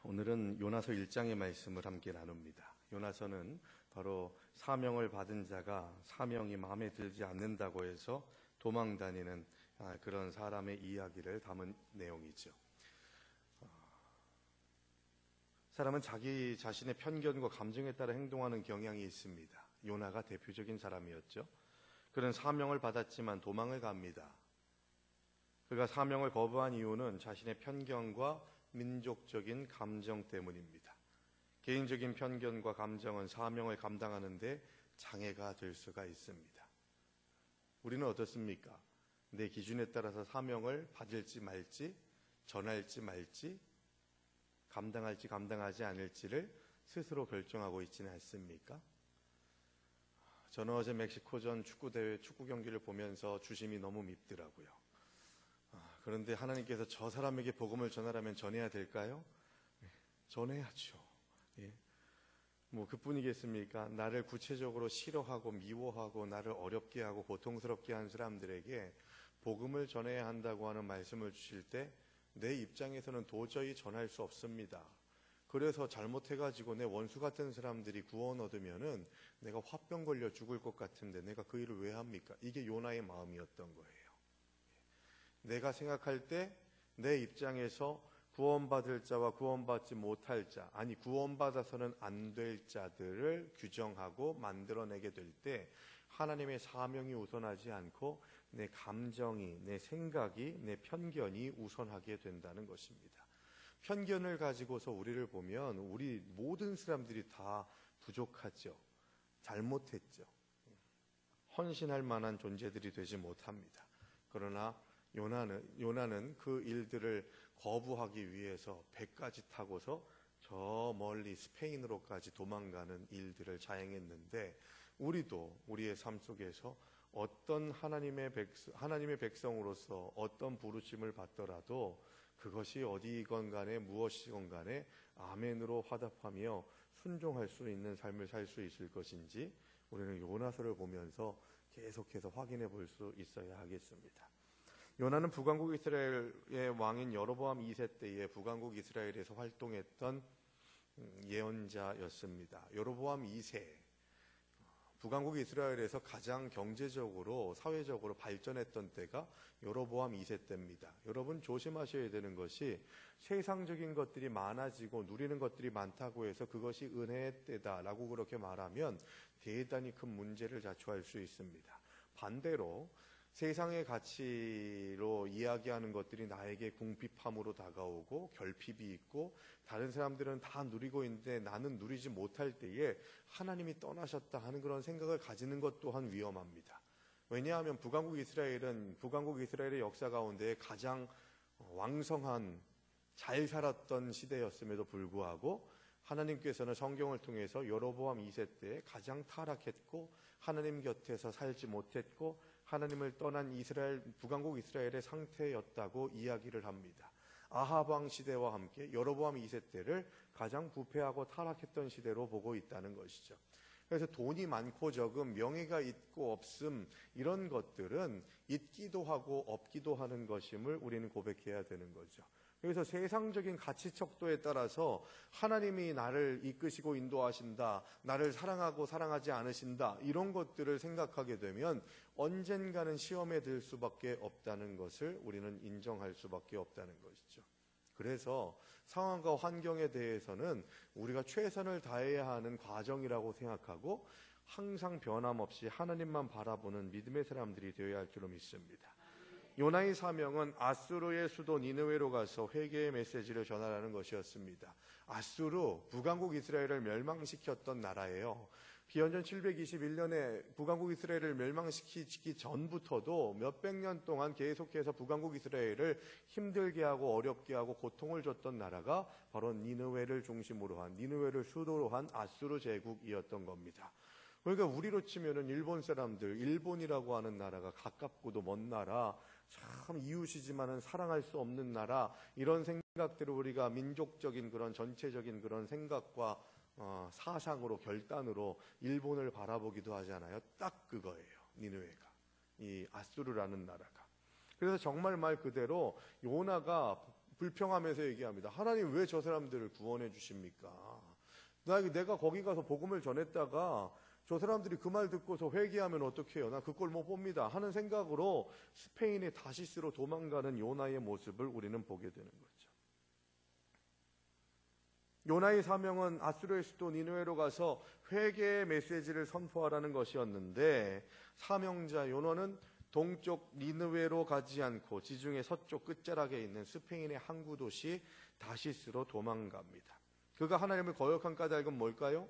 오늘은 요나서 1장의 말씀을 함께 나눕니다. 요나서는 바로 사명을 받은 자가 사명이 마음에 들지 않는다고 해서 도망다니는 그런 사람의 이야기를 담은 내용이죠. 사람은 자기 자신의 편견과 감정에 따라 행동하는 경향이 있습니다. 요나가 대표적인 사람이었죠. 그는 사명을 받았지만 도망을 갑니다. 그가 사명을 거부한 이유는 자신의 편견과 민족적인 감정 때문입니다. 개인적인 편견과 감정은 사명을 감당하는 데 장애가 될 수가 있습니다. 우리는 어떻습니까? 내 기준에 따라서 사명을 받을지 말지, 전할지 말지, 감당할지 감당하지 않을지를 스스로 결정하고 있지는 않습니까? 저는 어제 멕시코전 축구대회 축구 경기를 보면서 주심이 너무 밉더라고요. 그런데 하나님께서 저 사람에게 복음을 전하라면 전해야 될까요? 전해야죠. 그뿐이겠습니까? 나를 구체적으로 싫어하고 미워하고 나를 어렵게 하고 고통스럽게 한 사람들에게 복음을 전해야 한다고 하는 말씀을 주실 때 내 입장에서는 도저히 전할 수 없습니다. 그래서 잘못해가지고 내 원수 같은 사람들이 구원 얻으면은 내가 화병 걸려 죽을 것 같은데 내가 그 일을 왜 합니까? 이게 요나의 마음이었던 거예요. 내가 생각할 때 내 입장에서 구원받을 자와 구원받지 못할 자, 아니 구원받아서는 안 될 자들을 규정하고 만들어내게 될 때 하나님의 사명이 우선하지 않고 내 감정이, 내 생각이, 내 편견이 우선하게 된다는 것입니다. 편견을 가지고서 우리를 보면 우리 모든 사람들이 다 부족하죠. 잘못했죠. 헌신할 만한 존재들이 되지 못합니다. 그러나 요나는 그 일들을 거부하기 위해서 배까지 타고서 저 멀리 스페인으로까지 도망가는 일들을 자행했는데 우리도 우리의 삶 속에서 어떤 하나님의 백성으로서 어떤 부르심을 받더라도 그것이 어디건 간에 무엇이건 간에 아멘으로 화답하며 순종할 수 있는 삶을 살 수 있을 것인지 우리는 요나서를 보면서 계속해서 확인해 볼 수 있어야 하겠습니다. 요나는 북왕국 이스라엘의 왕인 여로보암 2세 때에 북왕국 이스라엘에서 활동했던 예언자였습니다. 여로보암 2세, 북왕국 이스라엘에서 가장 경제적으로 사회적으로 발전했던 때가 여로보암 2세 때입니다. 여러분 조심하셔야 되는 것이 세상적인 것들이 많아지고 누리는 것들이 많다고 해서 그것이 은혜의 때다라고 그렇게 말하면 대단히 큰 문제를 자초할 수 있습니다. 반대로 세상의 가치로 이야기하는 것들이 나에게 궁핍함으로 다가오고 결핍이 있고 다른 사람들은 다 누리고 있는데 나는 누리지 못할 때에 하나님이 떠나셨다 하는 그런 생각을 가지는 것 또한 위험합니다. 왜냐하면 북왕국 이스라엘의 역사 가운데 가장 왕성한 잘 살았던 시대였음에도 불구하고 하나님께서는 성경을 통해서 여로보암 2세 때 가장 타락했고 하나님 곁에서 살지 못했고 하나님을 떠난 북왕국 이스라엘의 상태였다고 이야기를 합니다. 아합 왕 시대와 함께 여로보암 2세 때를 가장 부패하고 타락했던 시대로 보고 있다는 것이죠. 그래서 돈이 많고 적음, 명예가 있고 없음 이런 것들은 있기도 하고 없기도 하는 것임을 우리는 고백해야 되는 거죠. 그래서 세상적인 가치 척도에 따라서 하나님이 나를 이끄시고 인도하신다, 나를 사랑하고 사랑하지 않으신다 이런 것들을 생각하게 되면 언젠가는 시험에 들 수밖에 없다는 것을 우리는 인정할 수밖에 없다는 것이죠. 그래서 상황과 환경에 대해서는 우리가 최선을 다해야 하는 과정이라고 생각하고 항상 변함없이 하나님만 바라보는 믿음의 사람들이 되어야 할 줄로 믿습니다. 요나의 사명은 아수르의 수도 니느웨로 가서 회개의 메시지를 전하라는 것이었습니다. 아수르, 북왕국 이스라엘을 멸망시켰던 나라예요. 기원전 721년에 북왕국 이스라엘을 멸망시키기 전부터도 몇백 년 동안 계속해서 북왕국 이스라엘을 힘들게 하고 어렵게 하고 고통을 줬던 나라가 바로 니느웨를 중심으로 한, 니느웨를 수도로 한 아수르 제국이었던 겁니다. 그러니까 우리로 치면은 일본 사람들, 일본이라고 하는 나라가 가깝고도 먼 나라, 참 이웃이지만은 사랑할 수 없는 나라, 이런 생각들을 우리가 민족적인 그런 전체적인 그런 생각과 사상으로 결단으로 일본을 바라보기도 하잖아요. 딱 그거예요. 니느웨가, 이 아수르라는 나라가. 그래서 정말 말 그대로 요나가 불평하면서 얘기합니다. 하나님 왜 저 사람들을 구원해 주십니까? 내가 거기 가서 복음을 전했다가 저 사람들이 그 말 듣고서 회개하면 어떡해요? 나 그 꼴 못 봅니다 하는 생각으로 스페인의 다시스로 도망가는 요나의 모습을 우리는 보게 되는 거죠. 요나의 사명은 아수르의 수도 니느웨로 가서 회개의 메시지를 선포하라는 것이었는데, 사명자 요나는 동쪽 니느웨로 가지 않고 지중해 서쪽 끝자락에 있는 스페인의 항구 도시 다시스로 도망갑니다. 그가 하나님을 거역한 까닭은 뭘까요?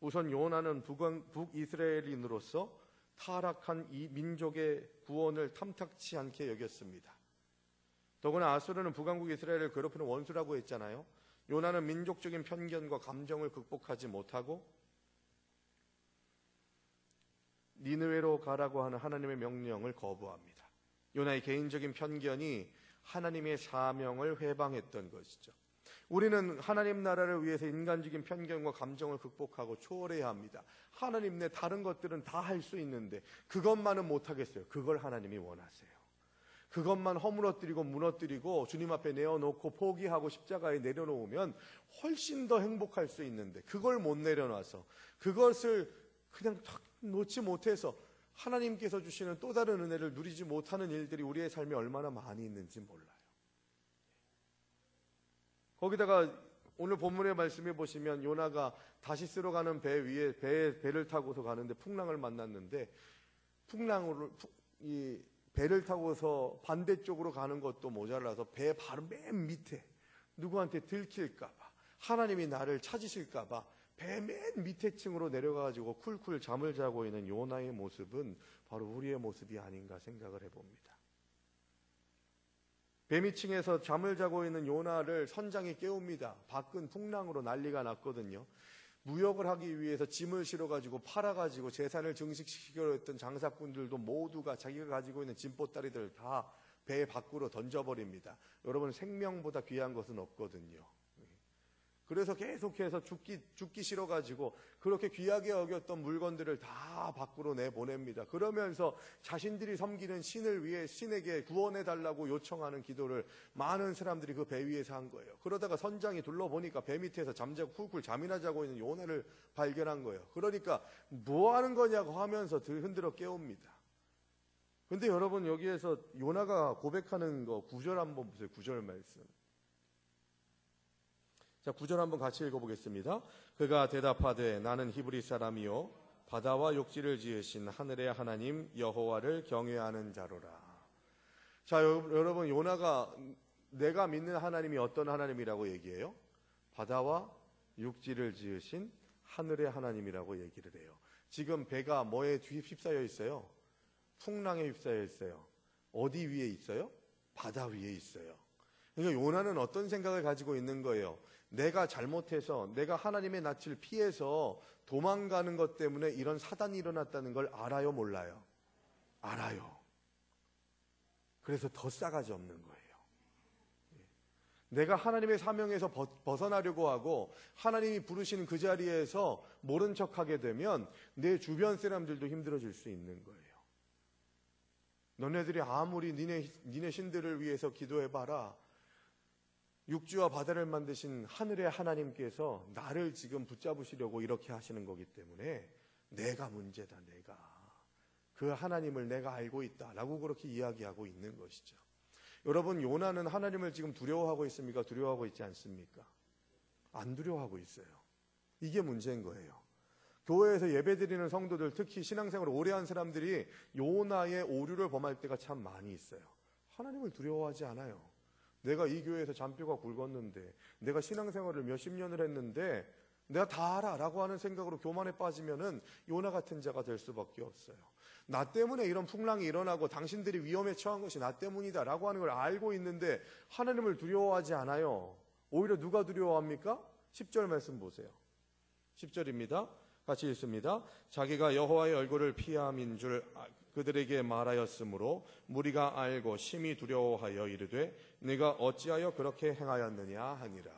우선 요나는 북이스라엘인으로서 타락한 이 민족의 구원을 탐탁치 않게 여겼습니다. 더구나 아수르는 북왕국 이스라엘을 괴롭히는 원수라고 했잖아요. 요나는 민족적인 편견과 감정을 극복하지 못하고 니느웨로 가라고 하는 하나님의 명령을 거부합니다. 요나의 개인적인 편견이 하나님의 사명을 회방했던 것이죠. 우리는 하나님 나라를 위해서 인간적인 편견과 감정을 극복하고 초월해야 합니다. 하나님 내 다른 것들은 다 할 수 있는데 그것만은 못하겠어요. 그걸 하나님이 원하세요. 그것만 허물어뜨리고 무너뜨리고 주님 앞에 내어놓고 포기하고 십자가에 내려놓으면 훨씬 더 행복할 수 있는데, 그걸 못 내려놔서 그것을 그냥 탁 놓지 못해서 하나님께서 주시는 또 다른 은혜를 누리지 못하는 일들이 우리의 삶에 얼마나 많이 있는지 몰라요. 거기다가 오늘 본문의 말씀해 보시면 요나가 다시스로 가는 배 위에 배를 타고서 가는데 풍랑을 만났는데, 이 배를 타고서 반대쪽으로 가는 것도 모자라서 배 바로 맨 밑에 누구한테 들킬까봐, 하나님이 나를 찾으실까봐 배 맨 밑에 층으로 내려가가지고 쿨쿨 잠을 자고 있는 요나의 모습은 바로 우리의 모습이 아닌가 생각을 해봅니다. 배 밑층에서 잠을 자고 있는 요나를 선장이 깨웁니다. 밖은 풍랑으로 난리가 났거든요. 무역을 하기 위해서 짐을 실어가지고 팔아가지고 재산을 증식시키려 했던 장사꾼들도 모두가 자기가 가지고 있는 짐보따리들을 다 배 밖으로 던져버립니다. 여러분, 생명보다 귀한 것은 없거든요. 그래서 계속해서 죽기 싫어가지고 그렇게 귀하게 여겼던 물건들을 다 밖으로 내보냅니다. 그러면서 자신들이 섬기는 신을 위해 신에게 구원해달라고 요청하는 기도를 많은 사람들이 그 배 위에서 한 거예요. 그러다가 선장이 둘러보니까 배 밑에서 잠자고 쿨쿨 잠이나 자고 있는 요나를 발견한 거예요. 그러니까 뭐 하는 거냐고 하면서 흔들어 깨웁니다. 근데 여러분, 여기에서 요나가 고백하는 거 9절 한번 보세요. 9절 말씀. 자, 9절 한번 같이 읽어보겠습니다. 그가 대답하되 나는 히브리 사람이요 바다와 육지를 지으신 하늘의 하나님 여호와를 경외하는 자로라. 자, 여러분, 요나가 내가 믿는 하나님이 어떤 하나님이라고 얘기해요? 바다와 육지를 지으신 하늘의 하나님이라고 얘기를 해요. 지금 배가 뭐에 휩싸여 있어요? 풍랑에 휩싸여 있어요. 어디 위에 있어요? 바다 위에 있어요. 그러니까 요나는 어떤 생각을 가지고 있는 거예요? 내가 잘못해서 내가 하나님의 낯을 피해서 도망가는 것 때문에 이런 사단이 일어났다는 걸 알아요, 몰라요? 알아요. 그래서 더 싸가지 없는 거예요. 내가 하나님의 사명에서 벗어나려고 하고 하나님이 부르신 그 자리에서 모른 척하게 되면 내 주변 사람들도 힘들어질 수 있는 거예요. 너네들이 아무리 니네 신들을 위해서 기도해봐라, 육지와 바다를 만드신 하늘의 하나님께서 나를 지금 붙잡으시려고 이렇게 하시는 거기 때문에 내가 문제다. 내가 그 하나님을 내가 알고 있다 라고 그렇게 이야기하고 있는 것이죠. 여러분, 요나는 하나님을 지금 두려워하고 있습니까? 두려워하고 있지 않습니까? 안 두려워하고 있어요. 이게 문제인 거예요. 교회에서 예배드리는 성도들, 특히 신앙생활을 오래 한 사람들이 요나의 오류를 범할 때가 참 많이 있어요. 하나님을 두려워하지 않아요. 내가 이 교회에서 잔뼈가 굵었는데, 내가 신앙생활을 몇십 년을 했는데 내가 다 알아 라고 하는 생각으로 교만에 빠지면은 요나 같은 자가 될 수밖에 없어요. 나 때문에 이런 풍랑이 일어나고 당신들이 위험에 처한 것이 나 때문이다 라고 하는 걸 알고 있는데 하나님을 두려워하지 않아요. 오히려 누가 두려워합니까? 10절 말씀 보세요. 10절입니다. 같이 읽습니다. 자기가 여호와의 얼굴을 피함인 줄 그들에게 말하였으므로 무리가 알고 심히 두려워하여 이르되 네가 어찌하여 그렇게 행하였느냐 하니라.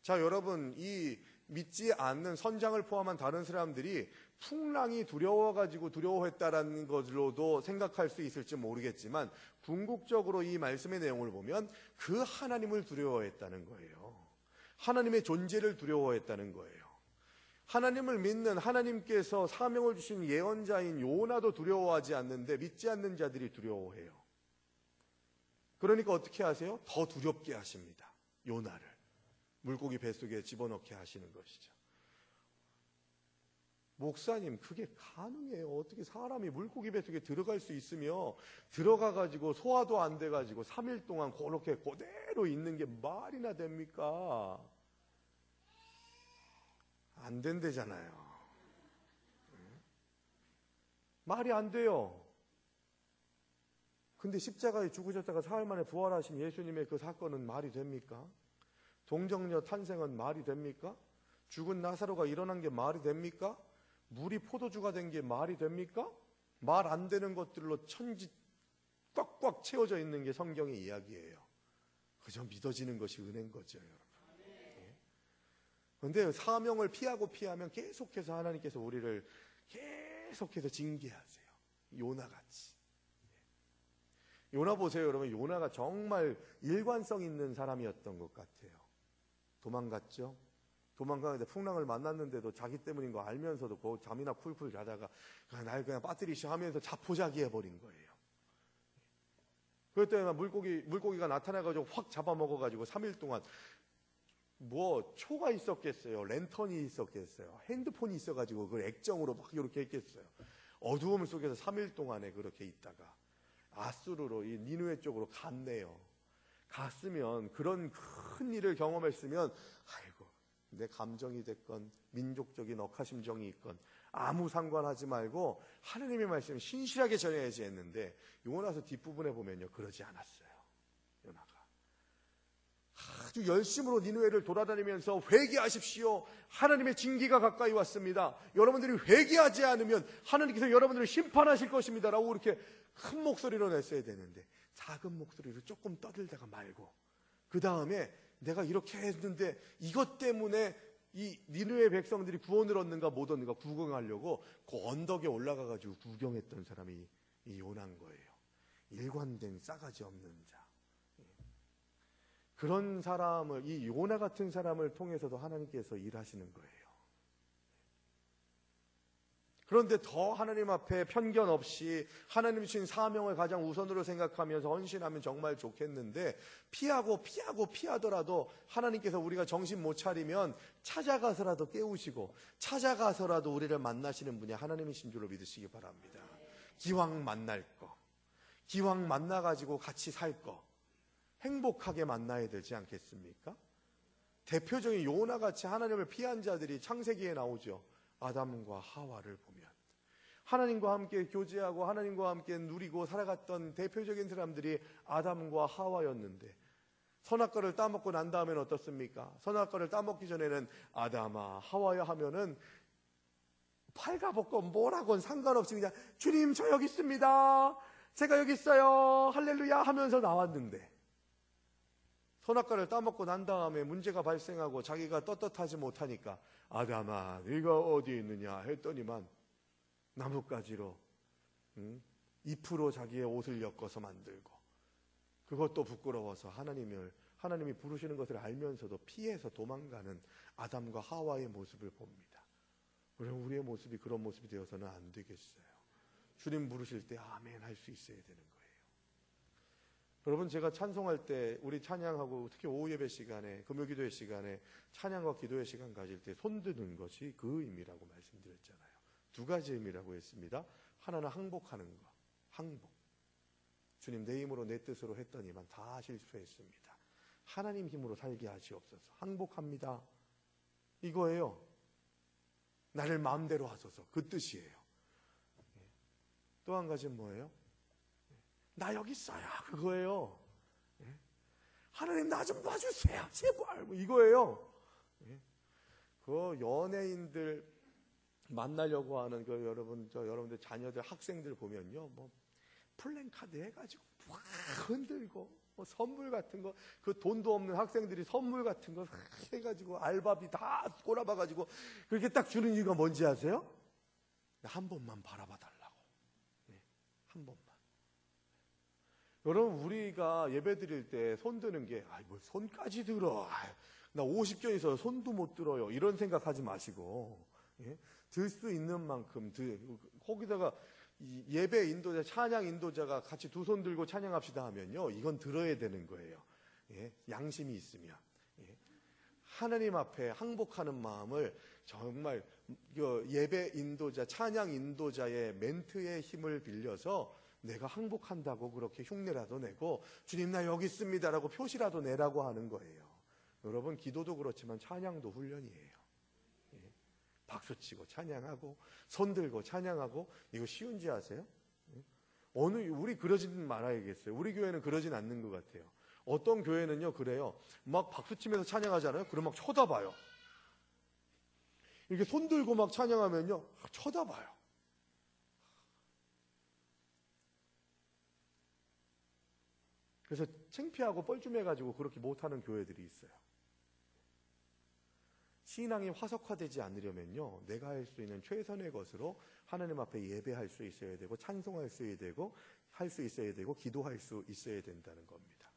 자, 여러분, 이 믿지 않는 선장을 포함한 다른 사람들이 풍랑이 두려워가지고 두려워했다라는 것으로도 생각할 수 있을지 모르겠지만, 궁극적으로 이 말씀의 내용을 보면 그 하나님을 두려워했다는 거예요. 하나님의 존재를 두려워했다는 거예요. 하나님을 믿는 하나님께서 사명을 주신 예언자인 요나도 두려워하지 않는데 믿지 않는 자들이 두려워해요. 그러니까 어떻게 하세요? 더 두렵게 하십니다. 요나를 물고기 뱃속에 집어넣게 하시는 것이죠. 목사님, 그게 가능해요? 어떻게 사람이 물고기 뱃속에 들어갈 수 있으며 들어가가지고 소화도 안 돼가지고 3일 동안 그렇게 그대로 있는 게 말이나 됩니까? 안 된대잖아요. 말이 안 돼요. 근데 십자가에 죽으셨다가 사흘 만에 부활하신 예수님의 그 사건은 말이 됩니까? 동정녀 탄생은 말이 됩니까? 죽은 나사로가 일어난 게 말이 됩니까? 물이 포도주가 된 게 말이 됩니까? 말 안 되는 것들로 천지 꽉꽉 채워져 있는 게 성경의 이야기예요. 그저 믿어지는 것이 은혜인 거죠, 여러분. 그런데 사명을 피하면 계속해서 하나님께서 우리를 계속해서 징계하세요. 요나같이. 요나 보세요, 여러분. 요나가 정말 일관성 있는 사람이었던 것 같아요. 도망갔죠. 도망가는데 풍랑을 만났는데도 자기 때문인 거 알면서도 그 잠이나 쿨쿨 자다가 날 그냥 빠뜨리시 하면서 자포자기 해버린 거예요. 그럴 때만 물고기가 나타나가지고 확 잡아먹어가지고 3일 동안 뭐 초가 있었겠어요? 랜턴이 있었겠어요? 핸드폰이 있어가지고 그걸 액정으로 막 이렇게 했겠어요? 어두움 속에서 3일 동안에 그렇게 있다가 아수르로 이 니느웨 쪽으로 갔네요. 갔으면 그런 큰 일을 경험했으면 아이고 내 감정이 됐건 민족적인 억하심정이 있건 아무 상관하지 말고 하나님의 말씀을 신실하게 전해야지 했는데 요나서 뒷부분에 보면요 그러지 않았어요. 요나가 아주 열심으로 니느웨를 돌아다니면서 회개하십시오. 하나님의 징계가 가까이 왔습니다. 여러분들이 회개하지 않으면 하나님께서 여러분들을 심판하실 것입니다 라고 이렇게 큰 목소리로 냈어야 되는데 작은 목소리로 조금 떠들다가 말고 그 다음에 내가 이렇게 했는데 이것 때문에 이 니느웨 백성들이 구원을 얻는가 못 얻는가 구경하려고 그 언덕에 올라가가지고 구경했던 사람이 이 요나인 거예요. 일관된 싸가지 없는 자. 그런 사람을, 이 요나 같은 사람을 통해서도 하나님께서 일하시는 거예요. 그런데 더 하나님 앞에 편견 없이 하나님 주신 사명을 가장 우선으로 생각하면서 헌신하면 정말 좋겠는데 피하더라도 하나님께서 우리가 정신 못 차리면 찾아가서라도 깨우시고 찾아가서라도 우리를 만나시는 분이 하나님이신 줄로 믿으시기 바랍니다. 기왕 만날 거, 기왕 만나가지고 같이 살 거 행복하게 만나야 되지 않겠습니까? 대표적인 요나같이 하나님을 피한 자들이 창세기에 나오죠. 아담과 하와를 보면 하나님과 함께 교제하고 하나님과 함께 누리고 살아갔던 대표적인 사람들이 아담과 하와였는데 선악과를 따먹고 난 다음에는 어떻습니까? 선악과를 따먹기 전에는 아담아 하와야 하면은 팔가벗고 뭐라건 상관없이 그냥 주님 저 여기 있습니다. 제가 여기 있어요. 할렐루야 하면서 나왔는데 선악과를 따먹고 난 다음에 문제가 발생하고 자기가 떳떳하지 못하니까 아담아 네가 어디에 있느냐 했더니만 나뭇가지로 잎으로 자기의 옷을 엮어서 만들고 그것도 부끄러워서 하나님이 부르시는 것을 알면서도 피해서 도망가는 아담과 하와의 모습을 봅니다. 우리의 모습이 그런 모습이 되어서는 안 되겠어요. 주님 부르실 때 아멘 할 수 있어야 되는 거예요. 여러분 제가 찬송할 때 우리 찬양하고 특히 오후 예배 시간에 금요기도회 시간에 찬양과 기도의 시간 가질 때 손드는 것이 그 의미라고 말씀드렸잖아요. 두 가지 의미라고 했습니다. 하나는 항복하는 것, 항복. 주님 내 힘으로 내 뜻으로 했더니만 다 실수했습니다. 하나님 힘으로 살게 하시옵소서. 항복합니다. 이거예요. 나를 마음대로 하소서. 그 뜻이에요. 또 한 가지는 뭐예요? 나 여기 있어요. 그거예요. 하나님 나 좀 봐주세요. 제발. 이거예요. 그 연예인들 만나려고 하는 그 여러분들 자녀들 학생들 보면요. 뭐 플랜카드 해가지고 막 흔들고 선물 같은 거, 그 돈도 없는 학생들이 선물 같은 거 해가지고 알바비 다 꼬라봐가지고 그렇게 딱 주는 이유가 뭔지 아세요? 한 번만 바라봐 달라고. 한 번만. 여러분, 우리가 예배 드릴 때 손 드는 게, 뭘 손까지 들어. 나 50견 있어서 손도 못 들어요. 이런 생각하지 마시고, 들 수 있는 만큼, 거기다가 예배 인도자, 찬양 인도자가 같이 두 손 들고 찬양합시다 하면요, 이건 들어야 되는 거예요. 양심이 있으면. 하나님 앞에 항복하는 마음을 정말 예배 인도자, 찬양 인도자의 멘트의 힘을 빌려서 내가 항복한다고 그렇게 흉내라도 내고 주님 나 여기 있습니다라고 표시라도 내라고 하는 거예요. 여러분, 기도도 그렇지만 찬양도 훈련이에요. 박수치고 찬양하고 손 들고 찬양하고, 이거 쉬운지 아세요? 우리 그러지는 말아야겠어요. 우리 교회는 그러진 않는 것 같아요. 어떤 교회는요 그래요. 막 박수치면서 찬양하잖아요. 그럼 막 쳐다봐요. 이렇게 손 들고 막 찬양하면요 쳐다봐요. 그래서 창피하고 뻘쭘해가지고 그렇게 못하는 교회들이 있어요. 신앙이 화석화되지 않으려면요, 내가 할 수 있는 최선의 것으로 하나님 앞에 예배할 수 있어야 되고, 찬송할 수 있어야 되고, 기도할 수 있어야 된다는 겁니다.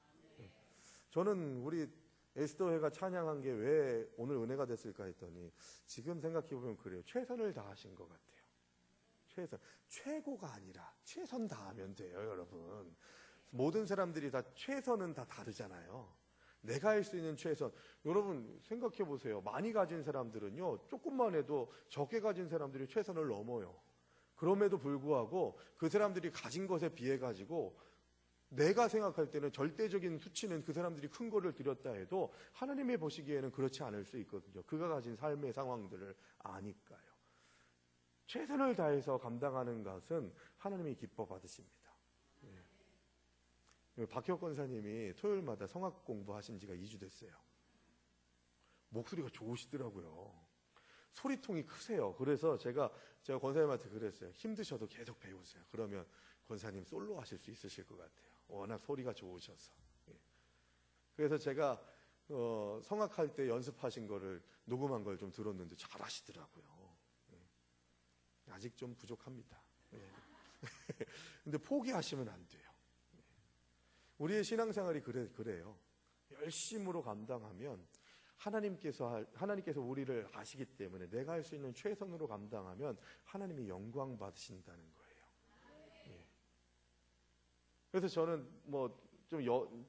저는 우리 에스더회가 찬양한 게 왜 오늘 은혜가 됐을까 했더니, 지금 생각해보면 그래요. 최선을 다하신 것 같아요. 최고가 아니라 최선 다하면 돼요, 여러분. 모든 사람들이 다 최선은 다 다르잖아요. 내가 할 수 있는 최선. 여러분 생각해 보세요. 많이 가진 사람들은요, 조금만 해도 적게 가진 사람들이 최선을 넘어요. 그럼에도 불구하고 그 사람들이 가진 것에 비해 가지고 내가 생각할 때는 절대적인 수치는 그 사람들이 큰 거를 드렸다 해도 하나님이 보시기에는 그렇지 않을 수 있거든요. 그가 가진 삶의 상황들을 아니까요. 최선을 다해서 감당하는 것은 하나님이 기뻐 받으십니다. 박혁 권사님이 토요일마다 성악 공부하신 지가 2주 됐어요. 목소리가 좋으시더라고요. 소리통이 크세요. 그래서 제가 권사님한테 그랬어요. 힘드셔도 계속 배우세요. 그러면 권사님 솔로 하실 수 있으실 것 같아요. 워낙 소리가 좋으셔서. 그래서 제가 성악할 때 연습하신 거를 녹음한 걸 좀 들었는데 잘하시더라고요. 아직 좀 부족합니다. 근데 포기하시면 안 돼요. 우리의 신앙생활이 그래요. 열심으로 감당하면 하나님께서 우리를 아시기 때문에 내가 할 수 있는 최선으로 감당하면 하나님이 영광 받으신다는 거예요. 그래서 저는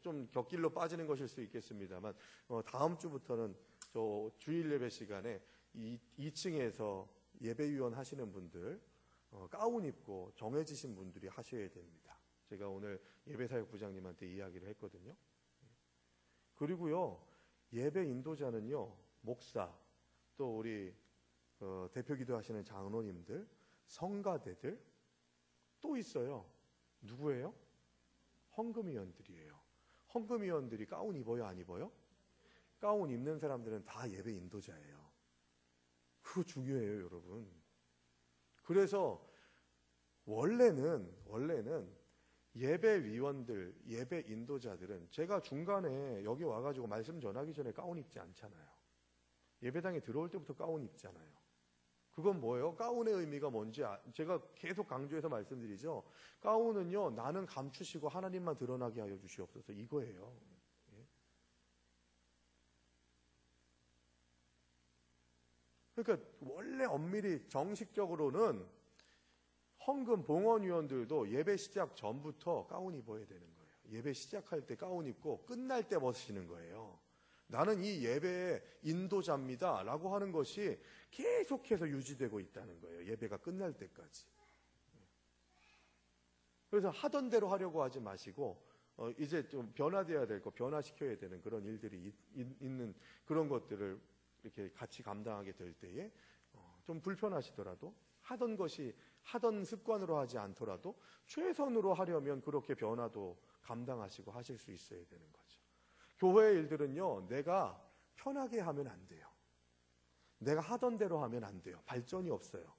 좀 곁길로 빠지는 것일 수 있겠습니다만, 다음 주부터는 저 주일 예배 시간에 2층에서 예배위원 하시는 분들, 가운 입고 정해지신 분들이 하셔야 됩니다. 제가 오늘 예배사역부장님한테 이야기를 했거든요. 그리고요, 예배 인도자는요, 목사, 또 우리 대표 기도하시는 장로님들, 성가대들 또 있어요. 누구예요? 헌금위원들이에요. 헌금위원들이 가운 입어요, 안 입어요? 가운 입는 사람들은 다 예배 인도자예요. 그거 중요해요, 여러분. 그래서 원래는 예배위원들, 예배 인도자들은 제가 중간에 여기 와가지고 말씀 전하기 전에 가운 입지 않잖아요. 예배당에 들어올 때부터 가운 입잖아요. 그건 뭐예요? 가운의 의미가 뭔지 제가 계속 강조해서 말씀드리죠. 가운은요, 나는 감추시고 하나님만 드러나게 하여 주시옵소서, 이거예요. 그러니까 원래 엄밀히 정식적으로는 헌금 봉헌위원들도 예배 시작 전부터 가운 입어야 되는 거예요. 예배 시작할 때 가운 입고 끝날 때 벗으시는 거예요. 나는 이 예배의 인도자입니다 라고 하는 것이 계속해서 유지되고 있다는 거예요. 예배가 끝날 때까지. 그래서 하던 대로 하려고 하지 마시고 이제 좀 변화되어야 될 거, 변화시켜야 되는 그런 일들이 있는 그런 것들을 이렇게 같이 감당하게 될 때에 좀 불편하시더라도 하던 습관으로 하지 않더라도 최선으로 하려면 그렇게 변화도 감당하시고 하실 수 있어야 되는 거죠. 교회의 일들은요, 내가 편하게 하면 안 돼요. 내가 하던 대로 하면 안 돼요. 발전이 없어요.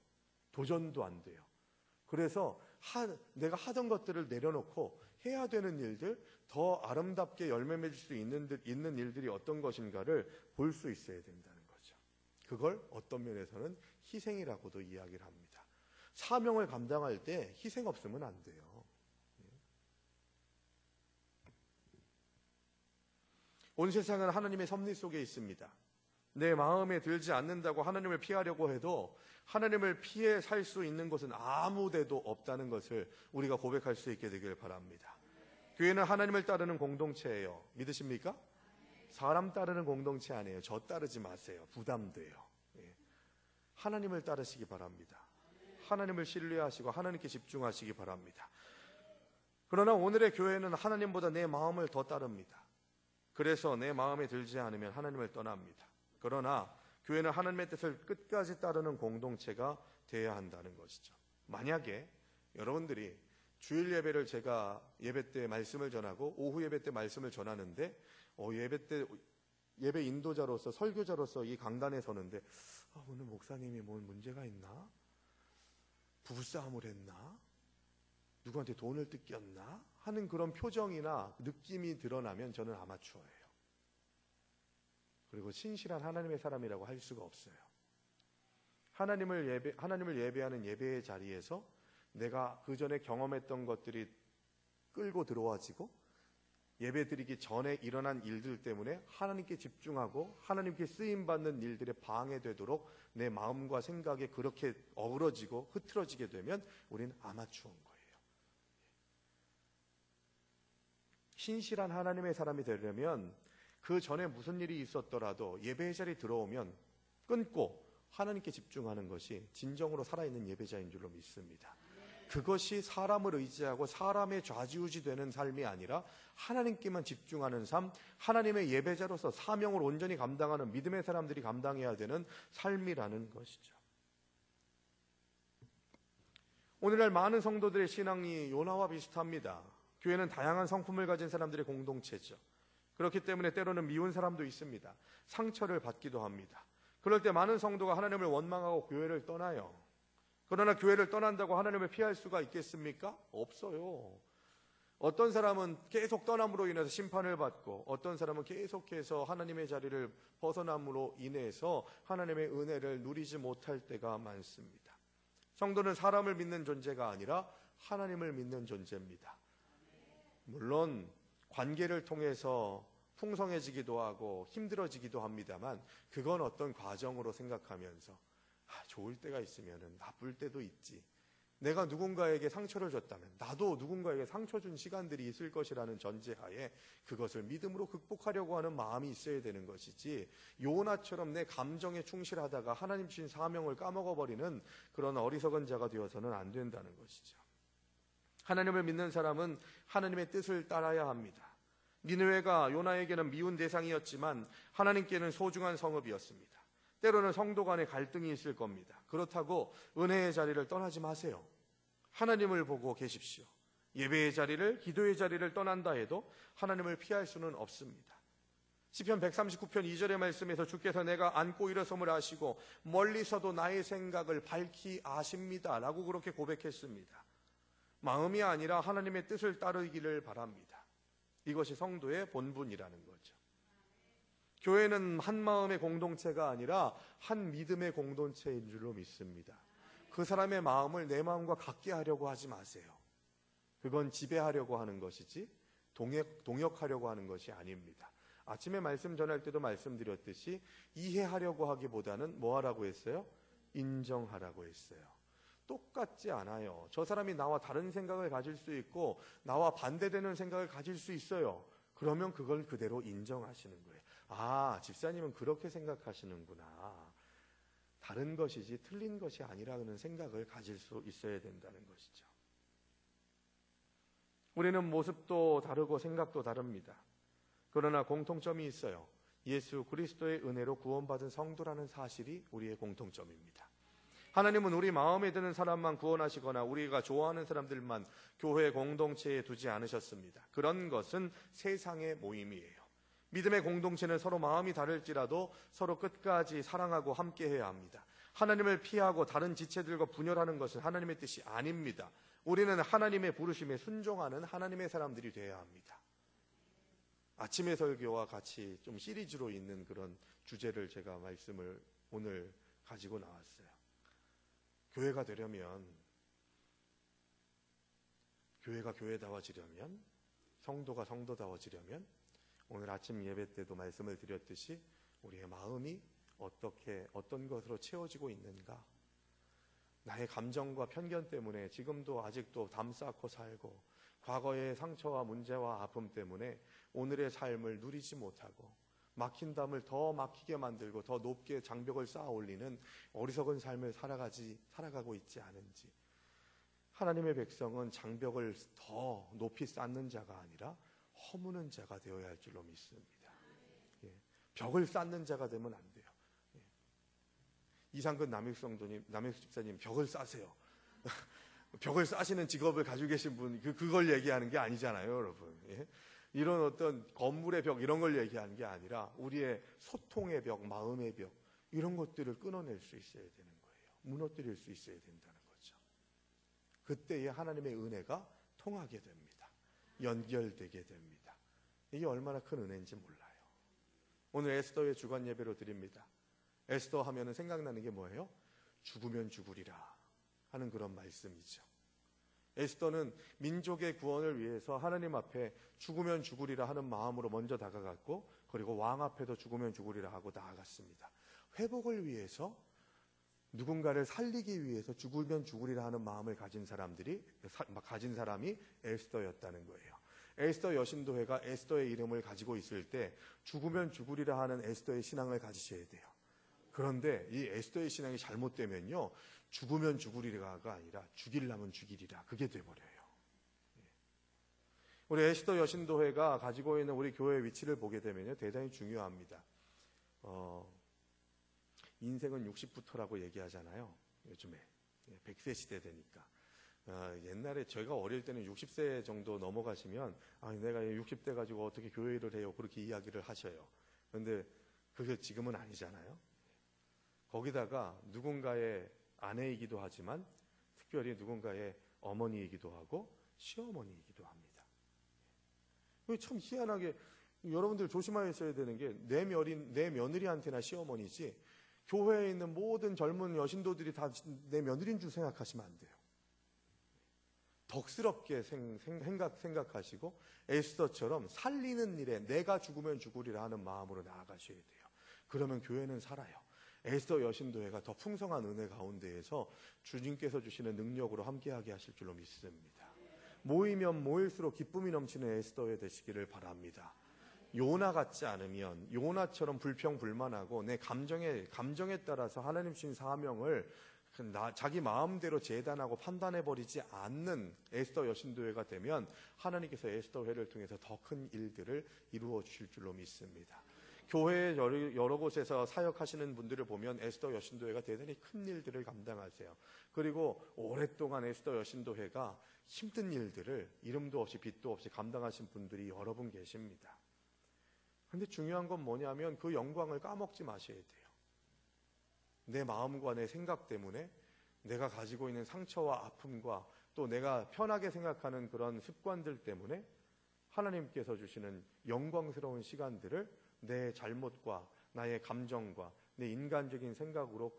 도전도 안 돼요. 그래서 내가 하던 것들을 내려놓고 해야 되는 일들, 더 아름답게 열매 맺을 수 있는 일들이 어떤 것인가를 볼 수 있어야 된다는 거죠. 그걸 어떤 면에서는 희생이라고도 이야기를 합니다. 사명을 감당할 때 희생 없으면 안 돼요. 온 세상은 하나님의 섭리 속에 있습니다. 내 마음에 들지 않는다고 하나님을 피하려고 해도 하나님을 피해 살 수 있는 곳은 아무 데도 없다는 것을 우리가 고백할 수 있게 되길 바랍니다. 교회는 하나님을 따르는 공동체예요. 믿으십니까? 사람 따르는 공동체 아니에요. 저 따르지 마세요. 부담돼요. 하나님을 따르시기 바랍니다. 하나님을 신뢰하시고 하나님께 집중하시기 바랍니다. 그러나 오늘의 교회는 하나님보다 내 마음을 더 따릅니다. 그래서 내 마음에 들지 않으면 하나님을 떠납니다. 그러나 교회는 하나님의 뜻을 끝까지 따르는 공동체가 되어야 한다는 것이죠. 만약에 여러분들이 주일 예배를 제가 예배 때 말씀을 전하고 오후 예배 때 말씀을 전하는데 예배 때 예배 인도자로서 설교자로서 이 강단에 서는데 오늘 목사님이 뭔 문제가 있나? 부부싸움을 했나? 누구한테 돈을 뜯겼나? 하는 그런 표정이나 느낌이 드러나면 저는 아마추어예요. 그리고 신실한 하나님의 사람이라고 할 수가 없어요. 하나님을 예배하는 예배의 자리에서 내가 그 전에 경험했던 것들이 끌고 들어와지고 예배드리기 전에 일어난 일들 때문에 하나님께 집중하고 하나님께 쓰임받는 일들에 방해되도록 내 마음과 생각에 그렇게 어우러지고 흐트러지게 되면 우리는 아마추어인 거예요. 신실한 하나님의 사람이 되려면 그 전에 무슨 일이 있었더라도 예배의 자리에 들어오면 끊고 하나님께 집중하는 것이 진정으로 살아있는 예배자인 줄로 믿습니다. 그것이 사람을 의지하고 사람의 좌지우지 되는 삶이 아니라 하나님께만 집중하는 삶, 하나님의 예배자로서 사명을 온전히 감당하는 믿음의 사람들이 감당해야 되는 삶이라는 것이죠. 오늘날 많은 성도들의 신앙이 요나와 비슷합니다. 교회는 다양한 성품을 가진 사람들의 공동체죠. 그렇기 때문에 때로는 미운 사람도 있습니다. 상처를 받기도 합니다. 그럴 때 많은 성도가 하나님을 원망하고 교회를 떠나요. 그러나 교회를 떠난다고 하나님을 피할 수가 있겠습니까? 없어요. 어떤 사람은 계속 떠남으로 인해서 심판을 받고 어떤 사람은 계속해서 하나님의 자리를 벗어남으로 인해서 하나님의 은혜를 누리지 못할 때가 많습니다. 성도는 사람을 믿는 존재가 아니라 하나님을 믿는 존재입니다. 물론 관계를 통해서 풍성해지기도 하고 힘들어지기도 합니다만 그건 어떤 과정으로 생각하면서 좋을 때가 있으면 나쁠 때도 있지. 내가 누군가에게 상처를 줬다면 나도 누군가에게 상처 준 시간들이 있을 것이라는 전제하에 그것을 믿음으로 극복하려고 하는 마음이 있어야 되는 것이지, 요나처럼 내 감정에 충실하다가 하나님 주신 사명을 까먹어버리는 그런 어리석은 자가 되어서는 안 된다는 것이죠. 하나님을 믿는 사람은 하나님의 뜻을 따라야 합니다. 니느웨가 요나에게는 미운 대상이었지만 하나님께는 소중한 성읍이었습니다. 때로는 성도 간에 갈등이 있을 겁니다. 그렇다고 은혜의 자리를 떠나지 마세요. 하나님을 보고 계십시오. 예배의 자리를, 기도의 자리를 떠난다 해도 하나님을 피할 수는 없습니다. 시편 139편 2절의 말씀에서 주께서 내가 앉고 일어섬을 아시고 멀리서도 나의 생각을 밝히 아십니다 라고 그렇게 고백했습니다. 마음이 아니라 하나님의 뜻을 따르기를 바랍니다. 이것이 성도의 본분이라는 거죠. 교회는 한 마음의 공동체가 아니라 한 믿음의 공동체인 줄로 믿습니다. 그 사람의 마음을 내 마음과 같게 하려고 하지 마세요. 그건 지배하려고 하는 것이지 동역하려고 하는 것이 아닙니다. 아침에 말씀 전할 때도 말씀드렸듯이 이해하려고 하기보다는 뭐 하라고 했어요? 인정하라고 했어요. 똑같지 않아요. 저 사람이 나와 다른 생각을 가질 수 있고 나와 반대되는 생각을 가질 수 있어요. 그러면 그걸 그대로 인정하시는 거예요. 아, 집사님은 그렇게 생각하시는구나. 다른 것이지 틀린 것이 아니라는 생각을 가질 수 있어야 된다는 것이죠. 우리는 모습도 다르고 생각도 다릅니다. 그러나 공통점이 있어요. 예수 그리스도의 은혜로 구원받은 성도라는 사실이 우리의 공통점입니다. 하나님은 우리 마음에 드는 사람만 구원하시거나 우리가 좋아하는 사람들만 교회 공동체에 두지 않으셨습니다. 그런 것은 세상의 모임이에요. 믿음의 공동체는 서로 마음이 다를지라도 서로 끝까지 사랑하고 함께해야 합니다. 하나님을 피하고 다른 지체들과 분열하는 것은 하나님의 뜻이 아닙니다. 우리는 하나님의 부르심에 순종하는 하나님의 사람들이 되어야 합니다. 아침의 설교와 같이 좀 시리즈로 있는 그런 주제를 제가 말씀을 오늘 가지고 나왔어요. 교회가 되려면, 교회가 교회다워지려면, 성도가 성도다워지려면 오늘 아침 예배 때도 말씀을 드렸듯이 우리의 마음이 어떤 것으로 채워지고 있는가? 나의 감정과 편견 때문에 지금도 아직도 담 쌓고 살고, 과거의 상처와 문제와 아픔 때문에 오늘의 삶을 누리지 못하고 막힌 담을 더 막히게 만들고 더 높게 장벽을 쌓아 올리는 어리석은 삶을 살아가고 있지 않은지, 하나님의 백성은 장벽을 더 높이 쌓는 자가 아니라 허무는 자가 되어야 할 줄로 믿습니다. 벽을 쌓는 자가 되면 안 돼요. 이상근 남익숙 집사님, 벽을 쌓으세요. 벽을 쌓으시는 직업을 가지고 계신 분, 그걸 얘기하는 게 아니잖아요, 여러분. 이런 어떤 건물의 벽, 이런 걸 얘기하는 게 아니라 우리의 소통의 벽, 마음의 벽, 이런 것들을 끊어낼 수 있어야 되는 거예요. 무너뜨릴 수 있어야 된다는 거죠. 그때에 하나님의 은혜가 통하게 됩니다. 연결되게 됩니다. 이게 얼마나 큰 은혜인지 몰라요. 오늘 에스더의 주간 예배로 드립니다. 에스더 하면은 생각나는 게 뭐예요? 죽으면 죽으리라 하는 그런 말씀이죠. 에스더는 민족의 구원을 위해서 하나님 앞에 죽으면 죽으리라 하는 마음으로 먼저 다가갔고, 그리고 왕 앞에도 죽으면 죽으리라 하고 나아갔습니다. 회복을 위해서, 누군가를 살리기 위해서 죽으면 죽으리라 하는 마음을 가진 사람이 에스더였다는 거예요. 에스더 여신도회가 에스더의 이름을 가지고 있을 때 죽으면 죽으리라 하는 에스더의 신앙을 가지셔야 돼요. 그런데 이 에스더의 신앙이 잘못되면요, 죽으면 죽으리라가 아니라 죽일라면 죽이리라, 그게 돼버려요. 우리 에스더 여신도회가 가지고 있는 우리 교회의 위치를 보게 되면요, 대단히 중요합니다. 인생은 60부터라고 얘기하잖아요, 요즘에. 100세 시대 되니까. 옛날에 저희가 어릴 때는 60세 정도 넘어가시면 내가 60대 가지고 어떻게 교회를 해요, 그렇게 이야기를 하셔요. 그런데 그게 지금은 아니잖아요. 거기다가 누군가의 아내이기도 하지만 특별히 누군가의 어머니이기도 하고 시어머니이기도 합니다. 참 희한하게 여러분들 조심하셔야 되는 게, 내 며느리한테나 시어머니지 교회에 있는 모든 젊은 여신도들이 다 내 며느리인 줄 생각하시면 안 돼요. 덕스럽게 생각하시고 에스더처럼 살리는 일에 내가 죽으면 죽으리라 하는 마음으로 나아가셔야 돼요. 그러면 교회는 살아요. 에스더 여신도회가 더 풍성한 은혜 가운데에서 주님께서 주시는 능력으로 함께하게 하실 줄로 믿습니다. 모이면 모일수록 기쁨이 넘치는 에스더회 되시기를 바랍니다. 요나 같지 않으면, 요나처럼 불평불만하고 내 감정에 따라서 하나님 주신 사명을 자기 마음대로 재단하고 판단해버리지 않는 에스더 여신도회가 되면 하나님께서 에스더회를 통해서 더 큰 일들을 이루어 주실 줄로 믿습니다. 교회 여러 곳에서 사역하시는 분들을 보면 에스더 여신도회가 대단히 큰 일들을 감당하세요. 그리고 오랫동안 에스더 여신도회가 힘든 일들을 이름도 없이 빛도 없이 감당하신 분들이 여러 분 계십니다. 그런데 중요한 건 뭐냐면 그 영광을 까먹지 마셔야 돼요. 내 마음과 내 생각 때문에, 내가 가지고 있는 상처와 아픔과 또 내가 편하게 생각하는 그런 습관들 때문에 하나님께서 주시는 영광스러운 시간들을 내 잘못과 나의 감정과 내 인간적인 생각으로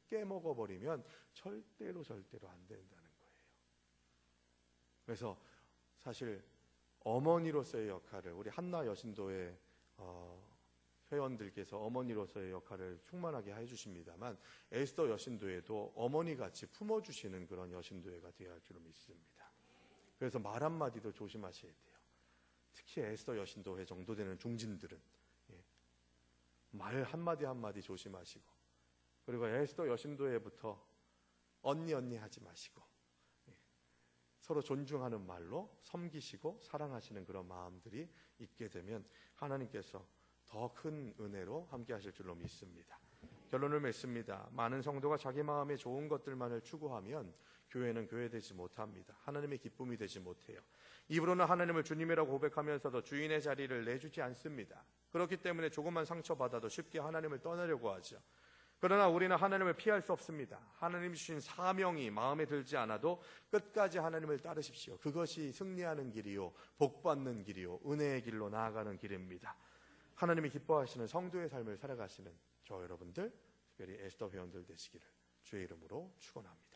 깨먹어버리면 절대로 안 된다는 거예요. 그래서 사실 어머니로서의 역할을, 우리 한나 여신도의 회원들께서 어머니로서의 역할을 충만하게 해주십니다만, 에스더 여신도회도 어머니같이 품어주시는 그런 여신도회가 되어야 할 줄로 믿습니다. 그래서 말 한마디도 조심하셔야 돼요. 특히 에스더 여신도회 정도 되는 중진들은 말 한마디 조심하시고, 그리고 에스더 여신도회부터 언니 하지 마시고 서로 존중하는 말로 섬기시고 사랑하시는 그런 마음들이 있게 되면 하나님께서 더 큰 은혜로 함께 하실 줄로 믿습니다. 결론을 맺습니다. 많은 성도가 자기 마음에 좋은 것들만을 추구하면 교회는 교회되지 못합니다. 하나님의 기쁨이 되지 못해요. 입으로는 하나님을 주님이라고 고백하면서도 주인의 자리를 내주지 않습니다. 그렇기 때문에 조금만 상처받아도 쉽게 하나님을 떠나려고 하죠. 그러나 우리는 하나님을 피할 수 없습니다. 하나님이 주신 사명이 마음에 들지 않아도 끝까지 하나님을 따르십시오. 그것이 승리하는 길이요, 복받는 길이요, 은혜의 길로 나아가는 길입니다. 하나님이 기뻐하시는 성도의 삶을 살아가시는 저 여러분들, 특별히 에스더 회원들 되시기를 주의 이름으로 축원합니다.